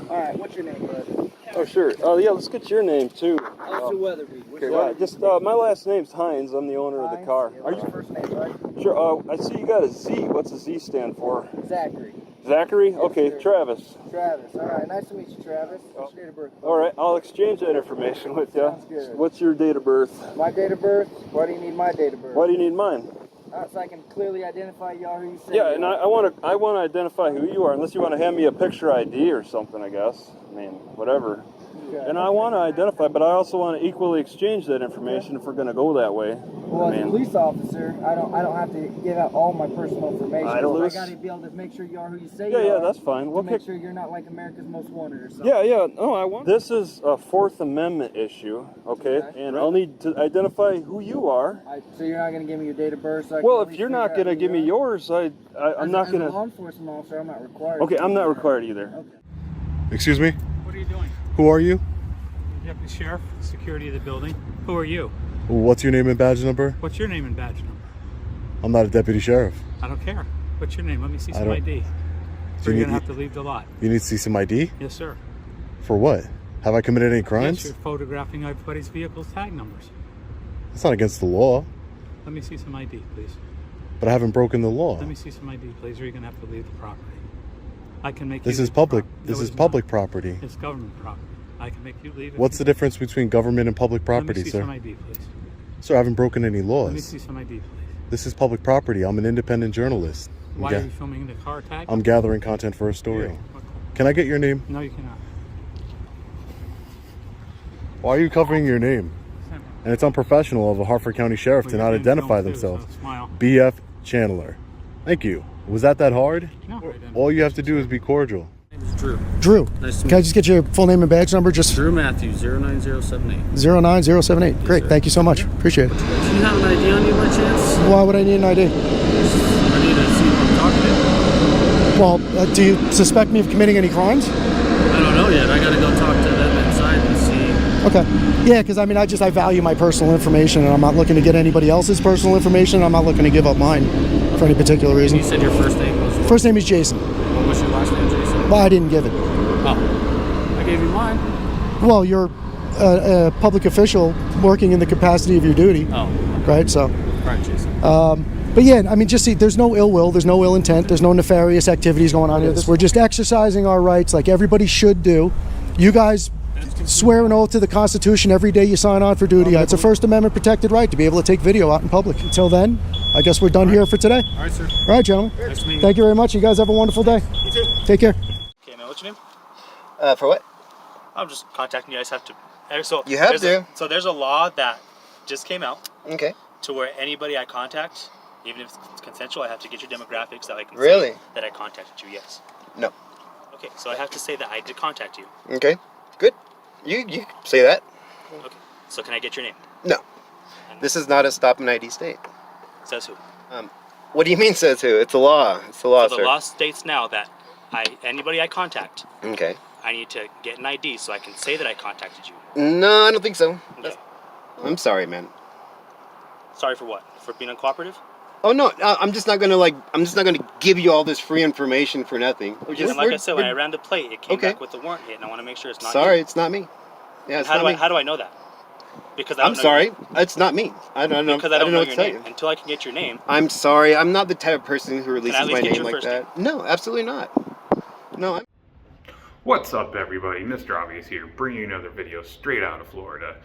Alright, what's your name, bud? Oh, sure. Yeah, let's get your name, too. Officer Weatherby. Okay, just, my last name's Hines. I'm the owner of the car. Yeah, what's your first name, bud? Sure, I see you got a Z. What's a Z stand for? Zachary. Zachary? Yes, okay, sir. Travis. Travis. Alright, nice to meet you, Travis. What's your date of birth? Alright, I'll exchange that information with you. Sounds good. What's your date of birth? My date of birth? Why do you need my date of birth? Why do you need mine? So I can clearly identify y'all who you say. Yeah, and I want to identify who you are, unless you want to hand me a picture ID or something, I guess. I mean, whatever. Okay. And I want to identify, but I also want to equally exchange that information if we're going to go that way. Well, as a police officer, I don't have to give out all my personal information. I got to be able to make sure you are who you say you are. Yeah, that's fine. We'll make sure you're not like America's Most Wanted or something. Yeah. No, I want. This is a Fourth Amendment issue, okay? And I'll need to identify who you are. So you're not going to give me your date of birth? So Well, if you're not going to give me yours, I'm not going to. As a law enforcement officer, I'm not required. Okay, I'm not required either. Okay. Excuse me? What are you doing? Who are you? Deputy Sheriff, security of the building. Who are you? What's your name and badge number? What's your name and badge number? I'm not a deputy sheriff. I don't care. What's your name? Let me see some ID. So you're going to have to leave the lot. You need to see some ID? Yes, sir. For what? Have I committed any crimes? Yes, you're photographing everybody's vehicle's tag numbers. It's not against the law. Let me see some ID, please. But I haven't broken the law. Let me see some ID, please, or you're going to have to leave the property. I can make This you is leave public. the This is public property. It's government property. I can make you leave. What's the difference between government and public property, Let me see sir? some ID, please. Sir, I haven't broken any laws. Let me see some ID, please. This is public property. I'm an independent journalist. Why are you filming the car tag? I'm gathering content for a story. Yeah. Can I get your name? No, you cannot. Why are you covering your name? And it's unprofessional of a Hartford County Sheriff to not identify themselves. BF Chandler. Thank you. Was that hard? No. All you have to do is be cordial. Drew. Drew. Nice to Can I just get your full name and badge number? Just Drew Matthews, 09078. 09078. Great. sir. Thank you so much. Appreciate it. Do you have an ID on you by chance? Why would I need an ID? I need to see who I'm talking to. Well, do you suspect me of committing any crimes? I don't know yet. I gotta go talk to them inside and see. Okay. Yeah, because I mean, I value my personal information, and I'm not looking to get anybody else's personal information. I'm not looking to give up mine for any particular reason. You said your first name was what? First name is Jason. What was your last name, Jason? Well, I didn't give it. Oh. I gave you mine. Well, you're a public official working in the capacity of your duty. Oh. Right, so. Right, Jason. But yeah, I mean, just see, there's no ill will, there's no ill intent, there's no nefarious activities going on here. We're just exercising our rights like everybody should do. You guys swear an oath to the Constitution every day you sign on for duty. It's a First Amendment protected right to be able to take video out in public. Until then, I guess we're done here for today. All right, sir. All right, gentlemen. Nice to meet you. Thank you very much. You guys have a wonderful day. You too. Take care. Okay, man, what's your name? For what? I'm just contacting you. I just have to. So You have to. So there's a law that just came out Okay. to where anybody I contact, even if it's consensual, I have to get your demographics so I can Really? say that I contacted you. Yes. No. Okay, so I have to say that I did contact you. Okay. Good. You say that. Okay. So can I get your name? No. This is not a stop and ID state. Says who? What do you mean says who? It's a law. It's a law, So sir. the law states now that anybody I contact, Okay. I need to get an ID so I can say that I contacted you. No, I don't think so. Okay. I'm sorry, man. Sorry for what? For being uncooperative? Oh no, I'm just not gonna give you all this free information for nothing. And like I said, when I ran the plate, it came back with the warrant hit, and I want to make sure it's not Sorry, you. it's not me. Yeah, it's How not me. do I know that? Because I don't I'm know sorry, your name. it's not me. I don't know. Because I don't know what your to tell name. you. Until I can get your name. I'm sorry. I'm not the type of person who I releases at least my get name your like first that. No, absolutely not. No. What's up, everybody? Mr. Obvious here, bringing you another video straight out of Florida.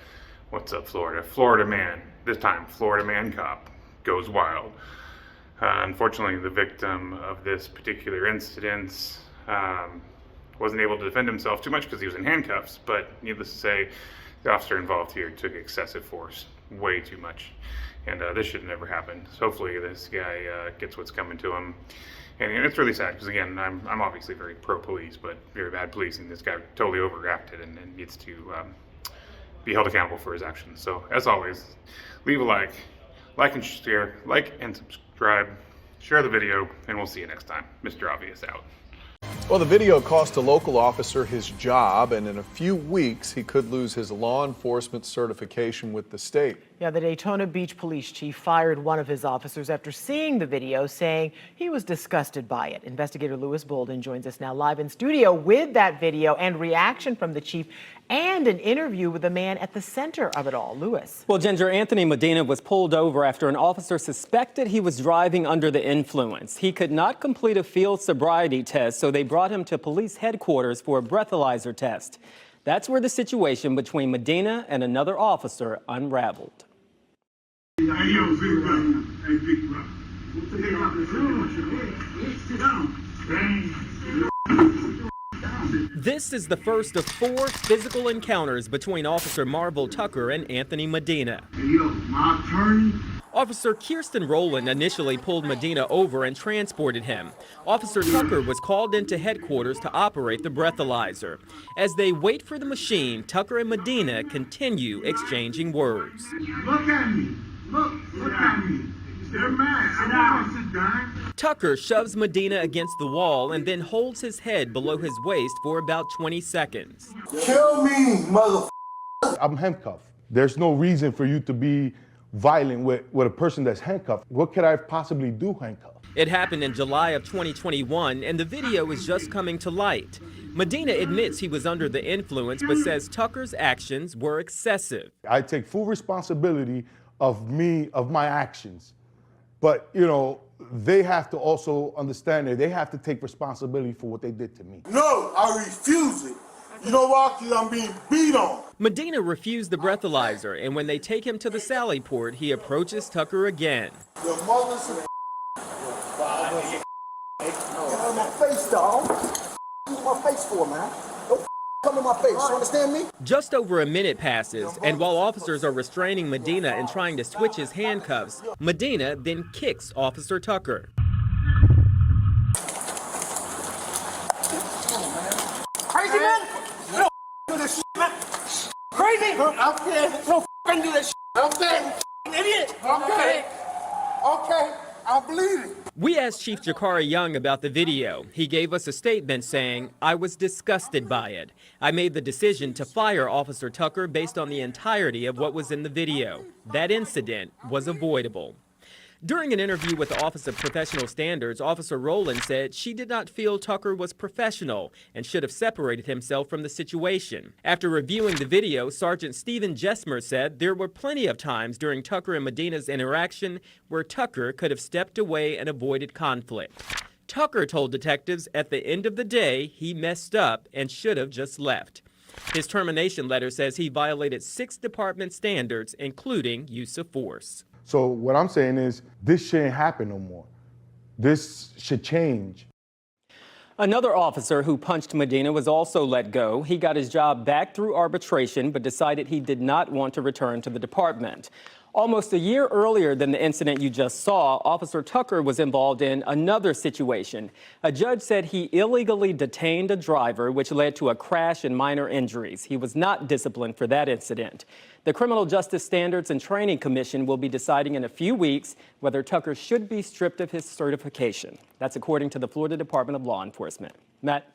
What's up, Florida? Florida man, this time Florida man cop, goes wild. Unfortunately, the victim of this particular incident wasn't able to defend himself too much because he was in handcuffs, but needless to say, the officer involved here took excessive force, way too much, and this should never happen. So hopefully this guy gets what's coming to him. And it's really sad because, again, I'm obviously very pro-police, but very bad policing. This guy totally overreacted and needs to be held accountable for his actions. So, as always, leave a like and share, like and subscribe, share the video, and we'll see you next time. Mr. Obvious out. Well, the video cost a local officer his job, and in a few weeks, he could lose his law enforcement certification with the state. Yeah, the Daytona Beach police chief fired one of his officers after seeing the video, saying he was disgusted by it. Investigator Lewis Bolden joins us now live in studio with that video and reaction from the chief and an interview with the man at the center of it all. Lewis. Well, Ginger, Anthony Medina was pulled over after an officer suspected he was driving under the influence. He could not complete a field sobriety test, so they brought him to police headquarters for a breathalyzer test. That's where the situation between Medina and another officer unraveled. Hey, yo, big brother. Hey, big brother. Sit down. This is the first of 4 physical encounters between Officer Marvel Tucker and Anthony Medina. Hey, yo, my attorney. Officer Kirsten Rowland initially pulled Medina over and transported him. Officer Tucker was called into headquarters to operate the breathalyzer. As they wait for the machine, Tucker and Medina continue exchanging words. Look at me. Look at me. They're mad. Sit down. Tucker shoves Medina against the wall and then holds his head below his waist for about 20 seconds. Kill me, motherfucker. I'm handcuffed. There's no reason for you to be violent with a person that's handcuffed. What could I possibly do handcuffed? It happened in July of 2021, and the video is just coming to light. Medina admits he was under the influence, but says Tucker's actions were excessive. I take full responsibility of my actions. But, you know, they have to also understand that they have to take responsibility for what they did to me. No, I refuse it. You know why? Because I'm being beat on. Medina refused the breathalyzer, and when they take him to the Sally Port, he approaches Tucker again. Your mother's a get out of my face, dog. Use my face for, man. Don't come in my face. You understand me? Just over a minute passes, and while officers are restraining Medina and trying to switch his handcuffs, Medina then kicks Officer Tucker. Crazy man? You don't do this shit, man. Crazy? Okay. You don't do this shit. Okay. Idiot. Okay. Okay. I'll believe it. We asked Chief Jakari Young about the video. He gave us a statement saying, "I was disgusted by it. I made the decision to fire Officer Tucker based on the entirety of what was in the video. That incident was avoidable." During an interview with the Office of Professional Standards, Officer Rowland said she did not feel Tucker was professional and should have separated himself from the situation. After reviewing the video, Sergeant Stephen Jesmer said there were plenty of times during Tucker and Medina's interaction where Tucker could have stepped away and avoided conflict. Tucker told detectives at the end of the day he messed up and should have just left. His termination letter says he violated 6 department standards, including use of force. So what I'm saying is this shouldn't happen no more. This should change. Another officer who punched Medina was also let go. He got his job back through arbitration, but decided he did not want to return to the department. Almost a year earlier than the incident you just saw, Officer Tucker was involved in another situation. A judge said he illegally detained a driver, which led to a crash and minor injuries. He was not disciplined for that incident. The Criminal Justice Standards and Training Commission will be deciding in a few weeks whether Tucker should be stripped of his certification. That's according to the Florida Department of Law Enforcement. Matt?